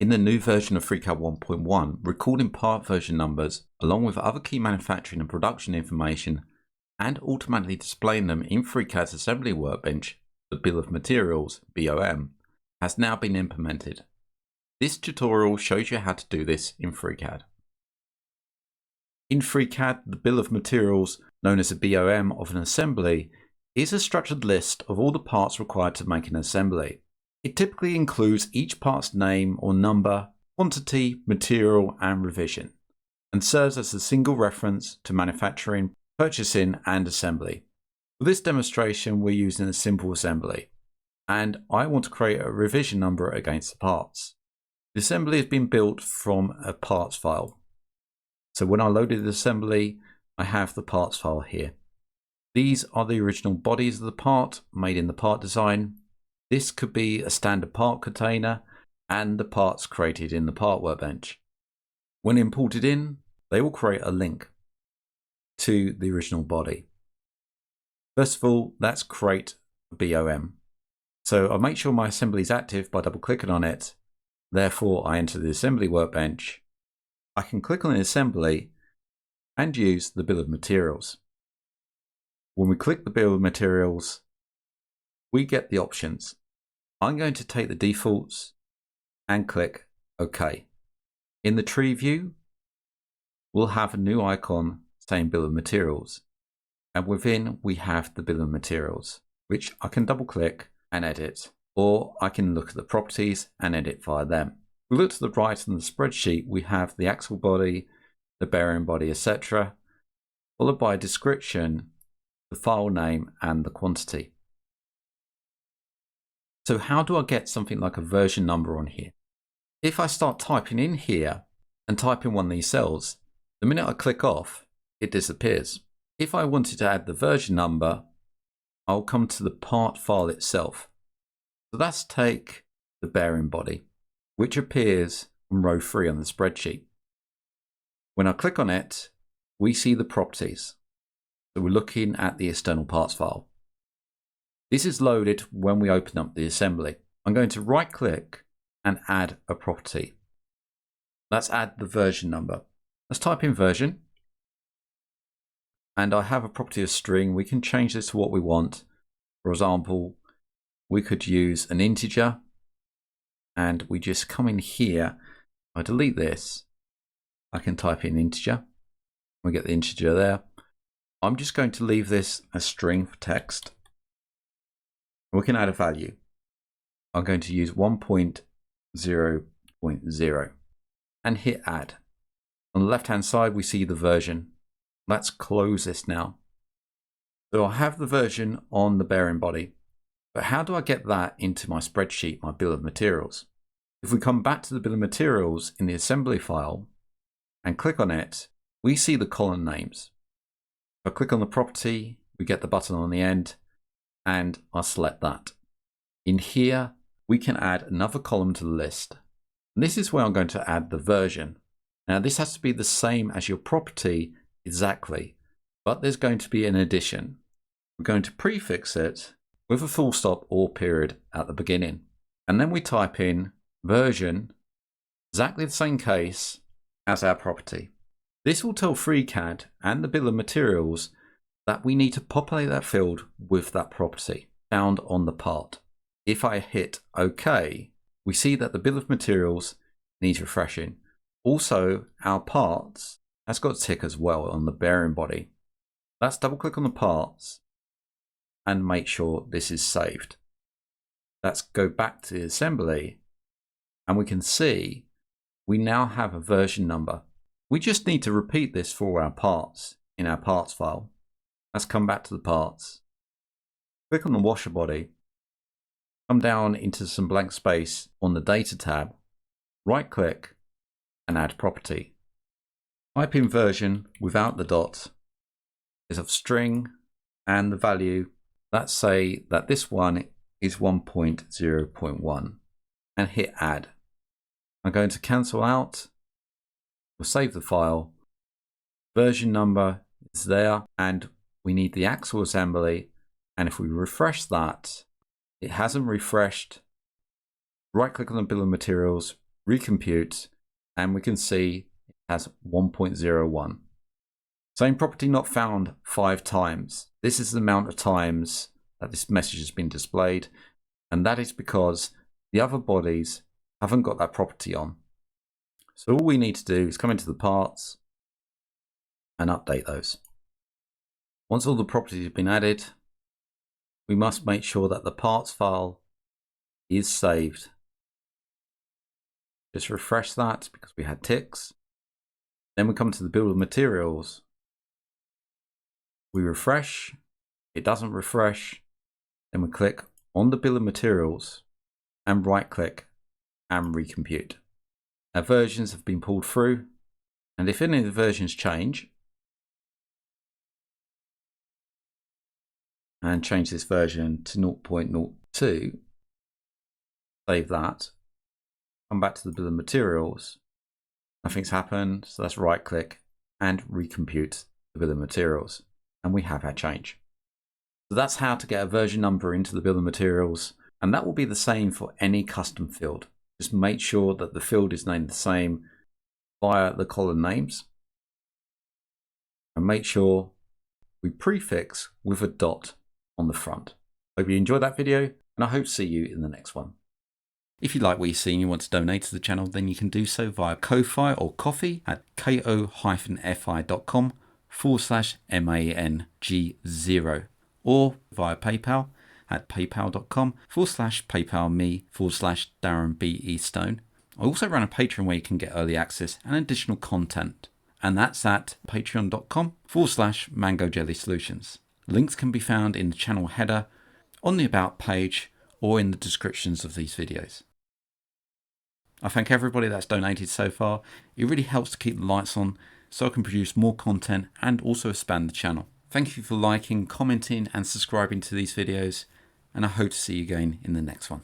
In the new version of FreeCAD 1.1, recording part version numbers along with other key manufacturing and production information and automatically displaying them in FreeCAD's assembly workbench, the Bill of Materials (BOM), has now been implemented. This tutorial shows you how to do this in FreeCAD. In FreeCAD, the Bill of Materials, known as a BOM of an assembly, is a structured list of all the parts required to make an assembly. It typically includes each part's name or number, quantity, material, and revision, and serves as a single reference to manufacturing, purchasing, and assembly. For this demonstration, we're using a simple assembly, and I want to create a revision number against the parts. The assembly has been built from a parts file. So when I loaded the assembly, I have the parts file here. These are the original bodies of the part made in the part design. This could be a standard part container and the parts created in the part workbench. When imported in, they will create a link to the original body. First of all, let's create a BOM. So I make sure my assembly is active by double clicking on it. Therefore, I enter the assembly workbench. I can click on the assembly and use the bill of materials. When we click the bill of materials, we get the options. I'm going to take the defaults and click OK. In the tree view, we'll have a new icon saying bill of materials, and within we have the bill of materials, which I can double click and edit, or I can look at the properties and edit via them. If we look to the right on the spreadsheet, we have the axle body, the bearing body, etc., followed by a description, the file name, and the quantity. So how do I get something like a version number on here? If I start typing in here and type in one of these cells, the minute I click off, it disappears. If I wanted to add the version number, I'll come to the part file itself. So let's take the bearing body, which appears on row 3 on the spreadsheet. When I click on it, we see the properties. So we're looking at the external parts file. This is loaded when we open up the assembly. I'm going to right click and add a property. Let's add the version number. Let's type in version. And I have a property of string. We can change this to what we want. For example, we could use an integer, and we just come in here. I delete this. I can type in integer. We get the integer there. I'm just going to leave this as string for text. We can add a value. I'm going to use 1.0.0 and hit add. On the left hand side, we see the version. Let's close this now. So I have the version on the bearing body, but how do I get that into my spreadsheet, my bill of materials? If we come back to the bill of materials in the assembly file and click on it, we see the column names. If I click on the property, we get the button on the end, and I'll select that. In here, we can add another column to the list. And this is where I'm going to add the version. Now this has to be the same as your property exactly, but there's going to be an addition. We're going to prefix it with a full stop or period at the beginning. And then we type in version, exactly the same case as our property. This will tell FreeCAD and the bill of materials that we need to populate that field with that property found on the part. If I hit OK, we see that the bill of materials needs refreshing. Also, our parts has got a tick as well on the bearing body. Let's double click on the parts and make sure this is saved. Let's go back to the assembly and we can see we now have a version number. We just need to repeat this for our parts in our parts file. Let's come back to the parts. Click on the washer body. Come down into some blank space on the data tab. Right click and add property. Type in version without the dot is of string and the value. Let's say that this one is 1.0.1 and hit add. I'm going to cancel out. We'll save the file. Version number is there, and we need the axle assembly, and if we refresh that, it hasn't refreshed. Right click on the bill of materials, recompute, and we can see it has 1.01. Same property not found 5 times. This is the amount of times that this message has been displayed, and that is because the other bodies haven't got that property on. So all we need to do is come into the parts and update those. Once all the properties have been added, we must make sure that the parts file is saved. Just refresh that because we had ticks. Then we come to the bill of materials. We refresh, it doesn't refresh. Then we click on the bill of materials and right click and recompute. Our versions have been pulled through, and if any of the versions change, and change this version to 0.02, save that, come back to the bill of materials, nothing's happened, so let's right click and recompute the bill of materials, and we have our change. So that's how to get a version number into the bill of materials, and that will be the same for any custom field. Just make sure that the field is named the same via the column names, and make sure we prefix with a dot on the front. Hope you enjoyed that video, and I hope to see you in the next one. If you like what you see and you want to donate to the channel, then you can do so via Ko-Fi or Coffee at ko-fi.com/MANG0, or via PayPal at paypal.com/paypalme/DarrenBEstone. I also run a Patreon where you can get early access and additional content, and that's at patreon.com/MangoJellySolutions. Links can be found in the channel header, on the About page, or in the descriptions of these videos. I thank everybody that's donated so far. It really helps to keep the lights on so I can produce more content and also expand the channel. Thank you for liking, commenting and subscribing to these videos, and I hope to see you again in the next one.